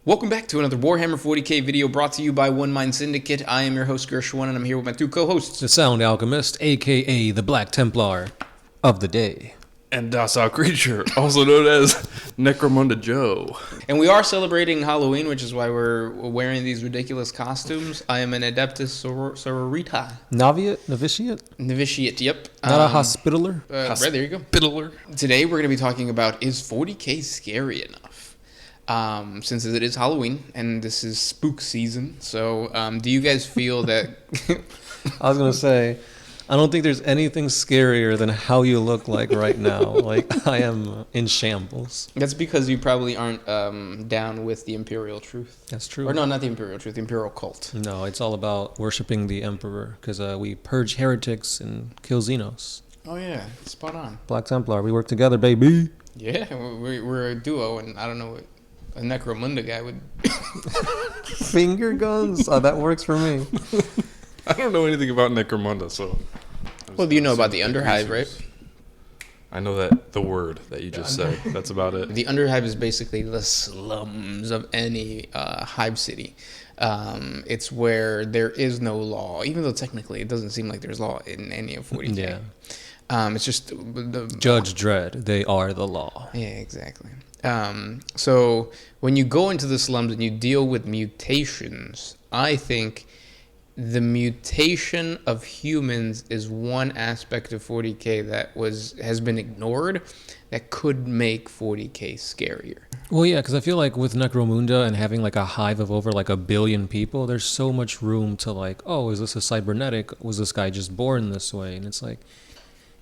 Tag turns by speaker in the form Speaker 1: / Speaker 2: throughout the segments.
Speaker 1: Welcome back to another Warhammer 40K video brought to you by One Mind Syndicate. I am your host, Gershwin, and I'm here with my two co-hosts.
Speaker 2: The Sound Alchemist, a.k.a. the Black Templar of the day.
Speaker 3: And Docile Creature, also known as Necromunda Joe.
Speaker 1: And we are celebrating Halloween, which is why we're wearing these ridiculous costumes. I am an Adeptus Sororitae. Novitiate, yep.
Speaker 2: Not a hospitaler?
Speaker 1: Right, there you go.
Speaker 3: Hospitaler.
Speaker 1: Today we're going to be talking about, is 40K scary enough? Since it is Halloween, and this is spook season, so do you guys feel that...
Speaker 2: I was going to say, I don't think there's anything scarier than how you look like right now. Like, I am in shambles.
Speaker 1: That's because you probably aren't down with the Imperial Truth.
Speaker 2: That's true.
Speaker 1: Or no, not the Imperial Truth, the Imperial Cult.
Speaker 2: No, it's all about worshiping the Emperor, because we purge heretics and kill Xenos.
Speaker 1: Oh yeah, spot on.
Speaker 2: Black Templar, we work together, baby.
Speaker 1: Yeah, we're a duo, and I don't know what a Necromunda guy would...
Speaker 2: Finger guns? Oh, that works for me.
Speaker 3: I don't know anything about Necromunda, so...
Speaker 1: Well, you know about the underhive, right?
Speaker 3: I know that the word that you just said. That's about it.
Speaker 1: The underhive is basically the slums of any hive city. It's where there is no law, even though technically it doesn't seem like there's law in any of 40K.
Speaker 2: Yeah.
Speaker 1: It's just...
Speaker 2: Judge Dredd, they are the law.
Speaker 1: Yeah, exactly. So when you go into the slums and you deal with mutations, I think the mutation of humans is one aspect of 40K that has been ignored that could make 40K scarier.
Speaker 2: Well, yeah, because I feel like with Necromunda and having like a hive of over like 1 billion people, there's so much room to like, oh, is this a cybernetic? Was this guy just born this way? And it's like,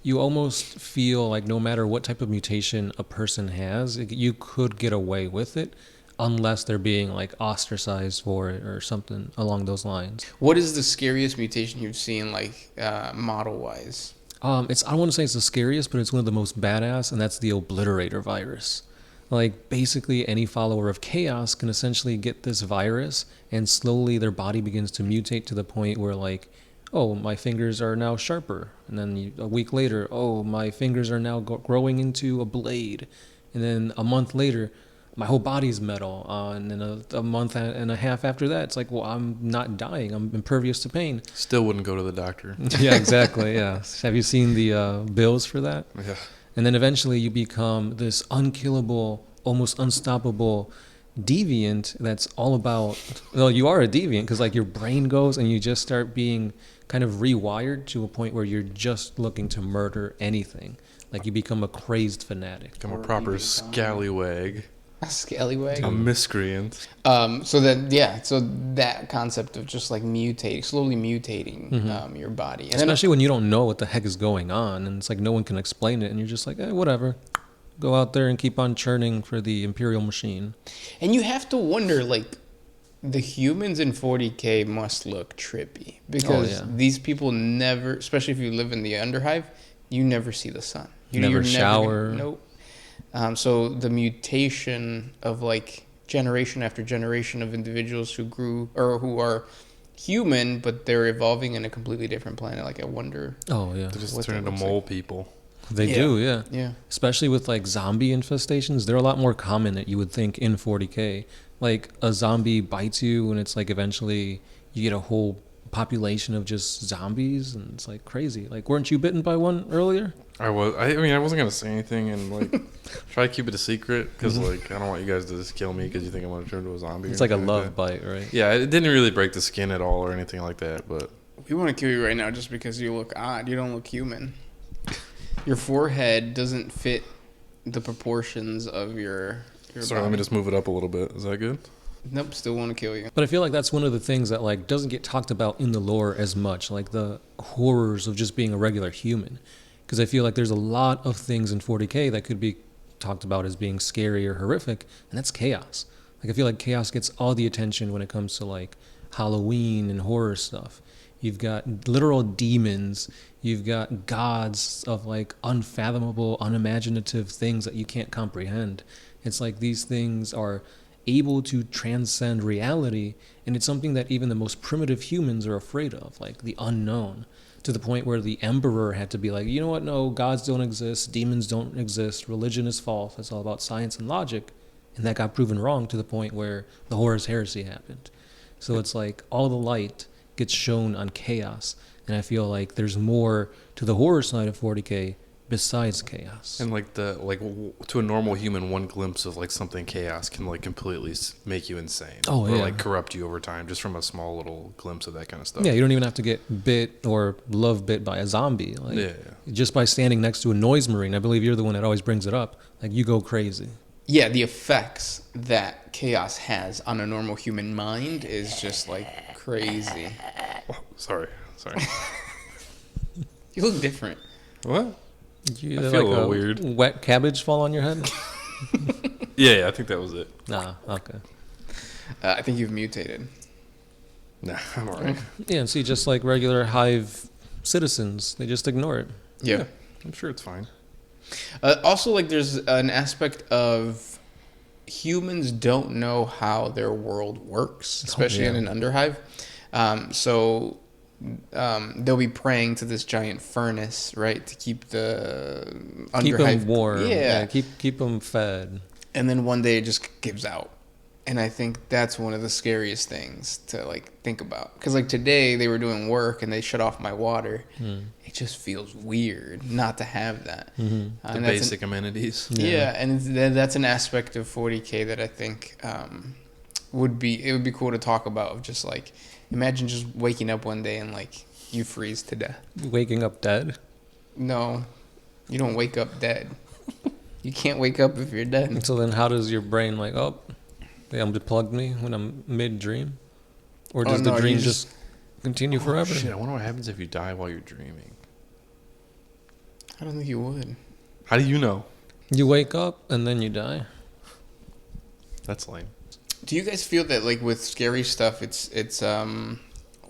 Speaker 2: you almost feel like no matter what type of mutation a person has, you could get away with it unless they're being like ostracized for it or something along those lines.
Speaker 1: What is the scariest mutation you've seen, like model-wise?
Speaker 2: I don't want to say it's the scariest, but it's one of the most badass, and that's the Obliterator virus. Like, basically any follower of Chaos can essentially get this virus, and slowly their body begins to mutate to the point where, like, oh, my fingers are now sharper. And then a week later, oh, my fingers are now growing into a blade. And then a month later, my whole body's metal. And then a month and a half after that, it's like, well, I'm not dying. I'm impervious to pain.
Speaker 3: Still wouldn't go to the doctor.
Speaker 2: Yeah, exactly, yeah. Have you seen the bills for that?
Speaker 3: Yeah.
Speaker 2: And then eventually you become this unkillable, almost unstoppable deviant that's all about... Well, you are a deviant because like your brain goes and you just start being kind of rewired to a point where you're just looking to murder anything. Like you become a crazed fanatic.
Speaker 3: Become a proper scallywag.
Speaker 1: A scallywag?
Speaker 3: A miscreant.
Speaker 1: So that concept of just like slowly mutating your body. And
Speaker 2: especially when you don't know what the heck is going on and it's like no one can explain it and you're just like, whatever. Go out there and keep on churning for the Imperial machine.
Speaker 1: And you have to wonder, like, the humans in 40K must look trippy because these people never, especially if you live in the underhive, you never see the sun.
Speaker 2: You never shower.
Speaker 1: Nope. So the mutation of like generation after generation of individuals who grew or who are human, but they're evolving in a completely different planet. Like I wonder.
Speaker 2: Oh yeah.
Speaker 3: They just turn into mole people.
Speaker 2: They do, yeah.
Speaker 1: Yeah.
Speaker 2: Especially with like zombie infestations, they're a lot more common than you would think in 40K. Like a zombie bites you and it's like eventually you get a whole population of just zombies and it's like crazy. Like weren't you bitten by one earlier?
Speaker 3: I was. I mean, I wasn't going to say anything and like try to keep it a secret because like I don't want you guys to just kill me because you think I'm going to turn into a zombie.
Speaker 2: It's like a love bite, right?
Speaker 3: Yeah, it didn't really break the skin at all or anything like that, but...
Speaker 1: We want to kill you right now just because you look odd. You don't look human. Your forehead doesn't fit the proportions of your
Speaker 3: Sorry,
Speaker 1: body.
Speaker 3: let me just move it up a little bit. Is that good?
Speaker 1: Nope, still want to kill you.
Speaker 2: But I feel like that's one of the things that like doesn't get talked about in the lore as much, like the horrors of just being a regular human. Because I feel like there's a lot of things in 40K that could be talked about as being scary or horrific, and that's chaos. Like I feel like chaos gets all the attention when it comes to like Halloween and horror stuff. You've got literal demons. You've got gods of like unfathomable, unimaginative things that you can't comprehend. It's like these things are able to transcend reality, and it's something that even the most primitive humans are afraid of, like the unknown, to the point where the emperor had to be like, you know what, no, gods don't exist, demons don't exist, religion is false, it's all about science and logic. and that got proven wrong to the point where the Horus Heresy happened. So it's like all the light gets shown on chaos, and I feel like there's more to the horror side of 40K besides chaos.
Speaker 3: And like to a normal human, one glimpse of like something chaos can like completely make you insane.
Speaker 2: Oh,
Speaker 3: or
Speaker 2: yeah.
Speaker 3: like corrupt you over time just from a small little glimpse of that kind of stuff.
Speaker 2: Yeah, you don't even have to get bit or love bit by a zombie. Like,
Speaker 3: Yeah.
Speaker 2: just by standing next to a noise marine, I believe you're the one that always brings it up. Like, you go crazy.
Speaker 1: Yeah, the effects that chaos has on a normal human mind is just like crazy.
Speaker 3: Oh, sorry.
Speaker 1: You look different.
Speaker 3: What?
Speaker 2: You
Speaker 3: I feel a little weird.
Speaker 2: Wet cabbage fall on your head?
Speaker 3: Yeah, I think that was it.
Speaker 2: Nah, okay.
Speaker 1: I think you've mutated.
Speaker 3: Nah, I'm alright.
Speaker 2: Yeah, and see, just like regular hive citizens, they just ignore it.
Speaker 1: Yeah.
Speaker 3: I'm sure it's fine.
Speaker 1: Also, like, there's an aspect of humans don't know how their world works, especially in an underhive. So they'll be praying to this giant furnace, right, to keep the underhive
Speaker 2: Keep them warm.
Speaker 1: Yeah.
Speaker 2: Keep them fed.
Speaker 1: And then one day it just gives out. And I think that's one of the scariest things to, like, think about. Because, like, today they were doing work and they shut off my water. It just feels weird not to have that.
Speaker 3: The basic amenities.
Speaker 1: Yeah, and that's an aspect of 40K that I think would be cool to talk about. Of just, like, imagine just waking up one day and, like, you freeze to death.
Speaker 2: Waking up dead?
Speaker 1: No, you don't wake up dead. You can't wake up if you're dead.
Speaker 2: So then how does your brain, like, oh, they unplugged me when I'm mid-dream? Or does the dream just continue forever?
Speaker 3: Shit, I wonder what happens if you die while you're dreaming.
Speaker 1: I don't think you would.
Speaker 3: How do you know?
Speaker 2: You wake up and then you die.
Speaker 3: That's lame.
Speaker 1: Do you guys feel that, like, with scary stuff, it's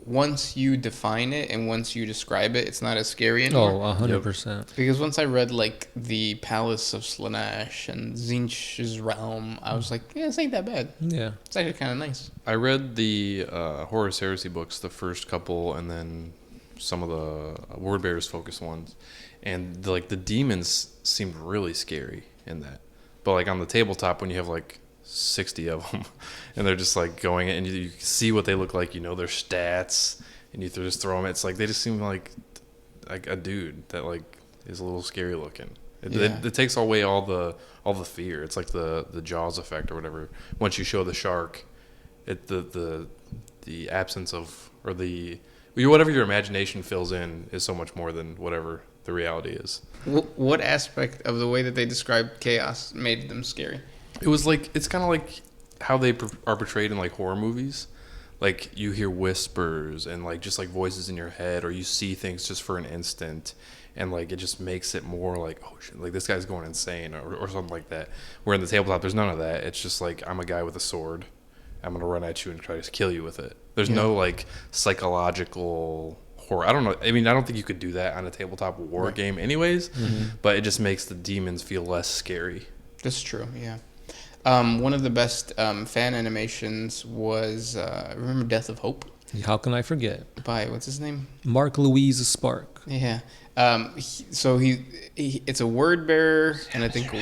Speaker 1: once you define it and once you describe it, it's not as scary anymore?
Speaker 2: Oh, 100%.
Speaker 1: Because once I read, like, the Palace of Slaanesh and Tzeentch's Realm, I was like, yeah, this ain't that bad.
Speaker 2: Yeah.
Speaker 1: It's actually kind of nice.
Speaker 3: I read the Horus Heresy books, the first couple, and then some of the Word Bearers focused ones, and the demons seemed really scary in that. But like on the tabletop, when you have like 60 of them, and they're just like going, and you see what they look like, you know their stats, and you just throw them. It's like they just seem like a dude that like is a little scary looking. It takes away all the fear. It's like the Jaws effect or whatever. Once you show the shark, the absence of, or the whatever your imagination fills in is so much more than whatever the reality is.
Speaker 1: What aspect of the way that they described chaos made them scary?
Speaker 3: It was like, it's kind of like how they are portrayed in like horror movies. Like you hear whispers and like just like voices in your head, or you see things just for an instant, and like it just makes it more like, oh shit, like this guy's going insane, or something like that. Where in the tabletop there's none of that. It's just like, I'm a guy with a sword, I'm gonna run at you and try to kill you with it. There's no like psychological horror. I don't know. I mean, I don't think you could do that on a tabletop war game anyways, but it just makes the demons feel less scary.
Speaker 1: That's true, yeah. One of the best fan animations was, remember Death of Hope?
Speaker 2: How can I forget?
Speaker 1: By, what's his name?
Speaker 2: Mark Louise Spark.
Speaker 1: Yeah. So it's a word bearer and I think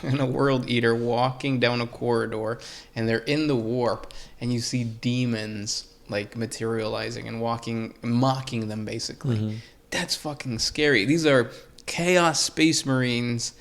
Speaker 1: and a world eater walking down a corridor, and they're in the warp, and you see demons like materializing and mocking them basically. That's fucking scary. These are Chaos Space Marines,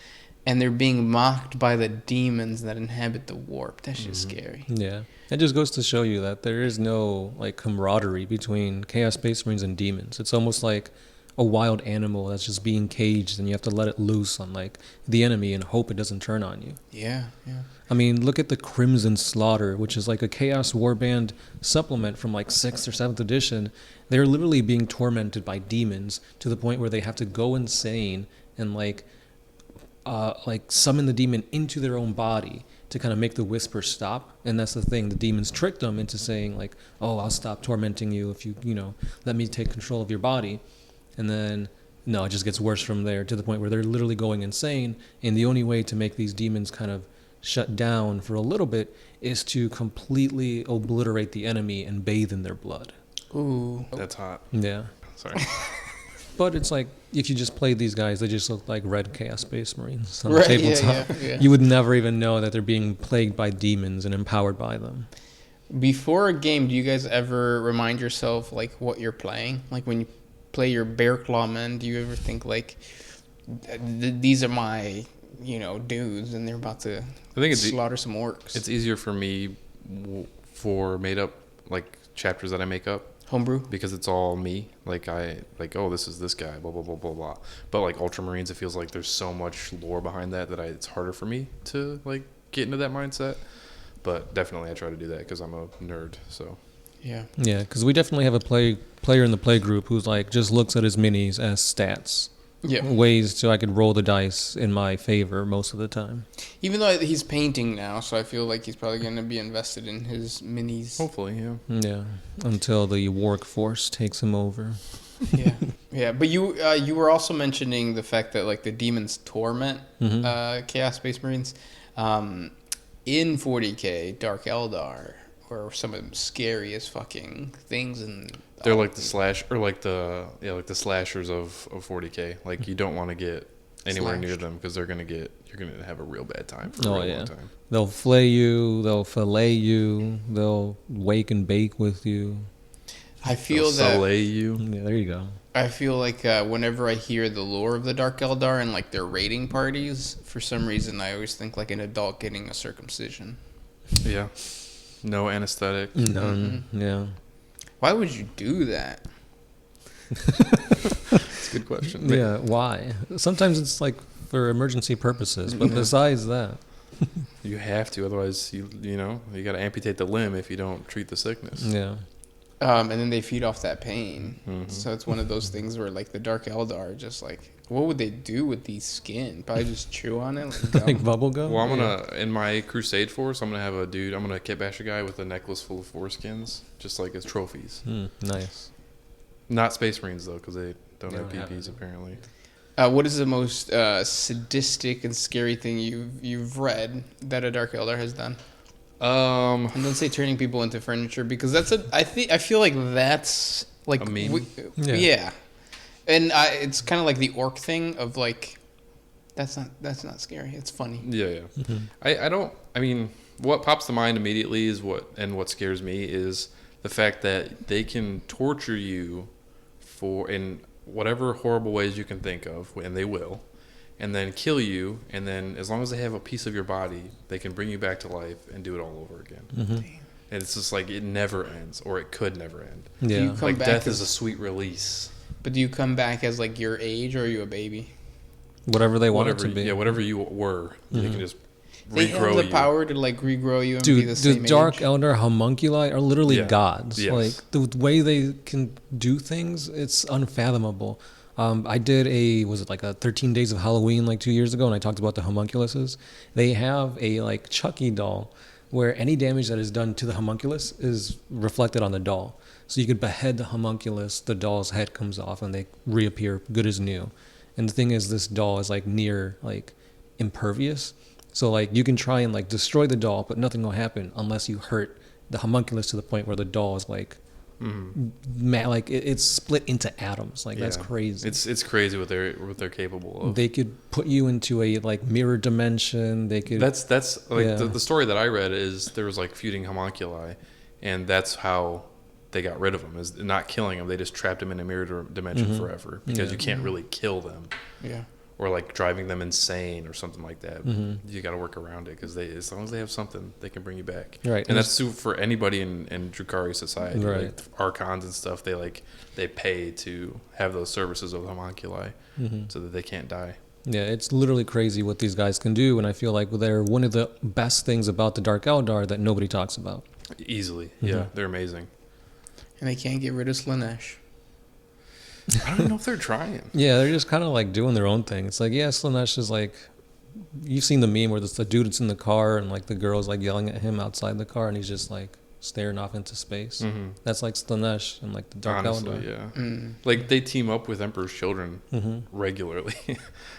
Speaker 1: and they're being mocked by the demons that inhabit the warp. That's just scary.
Speaker 2: Yeah. It just goes to show you that there is no like camaraderie between Chaos Space Marines and demons. It's almost like a wild animal that's just being caged, and you have to let it loose on like the enemy and hope it doesn't turn on you.
Speaker 1: Yeah, yeah.
Speaker 2: I mean, look at the Crimson Slaughter, which is like a Chaos Warband supplement from like 6th or 7th edition. They're literally being tormented by demons to the point where they have to go insane and like summon the demon into their own body to kind of make the whisper stop. And that's the thing, the demons tricked them into saying like, oh, I'll stop tormenting you if you let me take control of your body. And then no, it just gets worse from there to the point where they're literally going insane, and the only way to make these demons kind of shut down for a little bit is to completely obliterate the enemy and bathe in their blood.
Speaker 1: Ooh.
Speaker 3: That's hot.
Speaker 2: Yeah.
Speaker 3: Sorry.
Speaker 2: But it's like, if you just played these guys, they just look like red Chaos Space Marines on
Speaker 1: Right,
Speaker 2: the
Speaker 1: yeah,
Speaker 2: tabletop.
Speaker 1: yeah.
Speaker 2: You would never even know that they're being plagued by demons and empowered by them.
Speaker 1: Before a game, do you guys ever remind yourself like what you're playing? Like when you play your Bear Claw men, do you ever think like these are my dudes and they're about to
Speaker 3: I think it's
Speaker 1: slaughter some orcs?
Speaker 3: It's easier for me for made up like chapters that I make up
Speaker 1: Homebrew.
Speaker 3: because it's all me. Like oh, this is this guy, blah blah blah blah blah. But like Ultramarines, it feels like there's so much lore behind that it's harder for me to like get into that mindset. But definitely I try to do that because I'm a nerd. So
Speaker 1: Yeah.
Speaker 2: Yeah, because we definitely have a player in the play group who's like just looks at his minis as stats.
Speaker 1: Yeah.
Speaker 2: Ways so I could roll the dice in my favor most of the time.
Speaker 1: Even though he's painting now, so I feel like he's probably going to be invested in his minis.
Speaker 3: hopefully, yeah.
Speaker 2: Yeah, until the Warg Force takes him over.
Speaker 1: Yeah. Yeah. But you were also mentioning the fact that like the Demon's Torment Chaos Space Marines in 40K, Dark Eldar are some of the scariest fucking things in.
Speaker 3: They're like the the slashers of 40K. Like you don't want to get anywhere near them because you're gonna have a real bad time for a real long time.
Speaker 2: They'll flay you, they'll fillet you, they'll wake and bake with you.
Speaker 1: I feel
Speaker 3: They'll
Speaker 1: that.
Speaker 3: sully you.
Speaker 2: Yeah, there you go.
Speaker 1: I feel like whenever I hear the lore of the Dark Eldar and like their raiding parties, for some reason I always think like an adult getting a circumcision.
Speaker 3: Yeah. No anesthetic.
Speaker 2: None. Yeah.
Speaker 1: Why would you do that?
Speaker 3: That's a good question.
Speaker 2: Yeah, why? Sometimes it's like for emergency purposes, but besides that.
Speaker 3: You have to, otherwise you got to amputate the limb if you don't treat the sickness.
Speaker 2: Yeah.
Speaker 1: And then they feed off that pain.
Speaker 3: Mm-hmm.
Speaker 1: So it's one of those things where like the Dark Eldar are just like, what would they do with these skin? Probably just chew on it like gum.
Speaker 2: Like bubble gum?
Speaker 3: Well, I'm gonna in my crusade force, I'm gonna kit bash a guy with a necklace full of foreskins, just like as trophies.
Speaker 2: Nice.
Speaker 3: Not Space Marines though, because they don't have
Speaker 2: have
Speaker 3: PPs
Speaker 2: it.
Speaker 3: apparently.
Speaker 1: What is the most sadistic and scary thing you've read that a Dark Eldar has done? And don't say turning people into furniture because I feel like that's like
Speaker 3: A meme?
Speaker 1: Yeah. And it's kind of like the orc thing of like that's not scary. It's funny.
Speaker 3: Yeah. I mean, what pops to mind immediately is what scares me is the fact that they can torture you in whatever horrible ways you can think of, and they will, and then kill you, and then as long as they have a piece of your body, they can bring you back to life and do it all over again. And it's just like it never ends, or it could never end.
Speaker 1: Do you
Speaker 2: Yeah.
Speaker 1: come
Speaker 3: Like
Speaker 1: back
Speaker 3: death
Speaker 1: as,
Speaker 3: is a sweet release.
Speaker 1: But do you come back as like your age or are you a baby?
Speaker 2: Whatever they want it to be.
Speaker 3: Yeah, whatever you were, they can just
Speaker 1: They have
Speaker 3: regrow
Speaker 1: the
Speaker 3: you.
Speaker 1: power to like regrow you and be
Speaker 2: Dude,
Speaker 1: the
Speaker 2: the
Speaker 1: same
Speaker 2: Dark
Speaker 1: age.
Speaker 2: Eldar homunculi are literally
Speaker 3: Yeah.
Speaker 2: gods.
Speaker 3: Yes.
Speaker 2: Like the way they can do things, it's unfathomable. I did like a 13 Days of Halloween like 2 years ago, and I talked about the homunculuses. They have a like Chucky doll where any damage that is done to the homunculus is reflected on the doll. So you could behead the homunculus, the doll's head comes off, and they reappear good as new. And the thing is, this doll is like near like impervious. So like you can try and like destroy the doll, but nothing will happen unless you hurt the homunculus to the point where the doll is like, like it's split into atoms. Like that's
Speaker 3: Yeah.
Speaker 2: crazy.
Speaker 3: It's crazy what they're capable of.
Speaker 2: They could put you into a like mirror dimension. They could.
Speaker 3: That's like
Speaker 2: Yeah.
Speaker 3: the story that I read is there was like feuding homunculi, and that's how they got rid of them, is not killing them. They just trapped them in a mirror dimension forever because
Speaker 2: Yeah.
Speaker 3: you can't really kill them,
Speaker 1: Yeah.
Speaker 3: or like driving them insane or something like that. You got to work around it because as long as they have something, they can bring you back.
Speaker 2: Right.
Speaker 3: And that's true for anybody in Drukhari society.
Speaker 2: Right.
Speaker 3: Like archons and stuff, they pay to have those services of the homunculi so that they can't die.
Speaker 2: Yeah, it's literally crazy what these guys can do, and I feel like they're one of the best things about the Dark Eldar that nobody talks about.
Speaker 3: Easily, yeah, they're amazing.
Speaker 1: And they can't get rid of Slanesh.
Speaker 3: I don't know if they're trying.
Speaker 2: Yeah, they're just kind of like doing their own thing. It's like, yeah, Slanesh is like, you've seen the meme where it's the dude that's in the car and like the girl's like yelling at him outside the car and he's just like staring off into space. That's like Slanesh and like the Dark
Speaker 3: Honestly,
Speaker 2: Eldar.
Speaker 3: yeah. Like they team up with Emperor's Children regularly,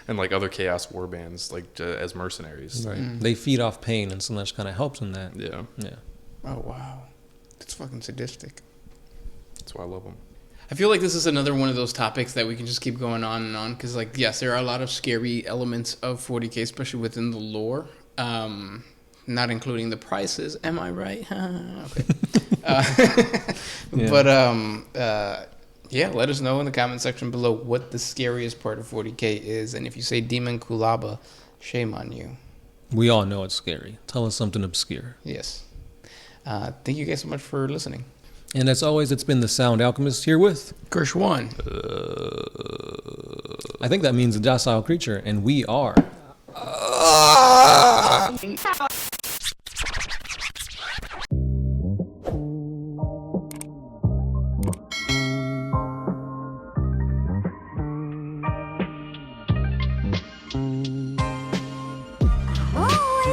Speaker 3: and like other Chaos war bands, like as mercenaries.
Speaker 2: Right. They feed off pain, and Slanesh kind of helps in that.
Speaker 3: Yeah,
Speaker 2: Yeah.
Speaker 1: Oh wow, that's fucking sadistic.
Speaker 3: that's why I love them.
Speaker 1: I feel like this is another one of those topics that we can just keep going on and on because, like, yes, there are a lot of scary elements of 40K, especially within the lore, not including the prices. Am I right? Okay.
Speaker 2: Yeah.
Speaker 1: But yeah, let us know in the comment section below what the scariest part of 40K is, and if you say Demon Kulaba, shame on you.
Speaker 2: We all know it's scary. Tell us something obscure.
Speaker 1: Yes. Thank you guys so much for listening.
Speaker 2: And as always, it's been the Sound Alchemist here with
Speaker 1: Gersh1.
Speaker 2: I think that means a docile creature, and we are.
Speaker 4: Always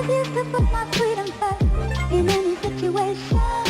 Speaker 4: used to put my freedom first in any situation.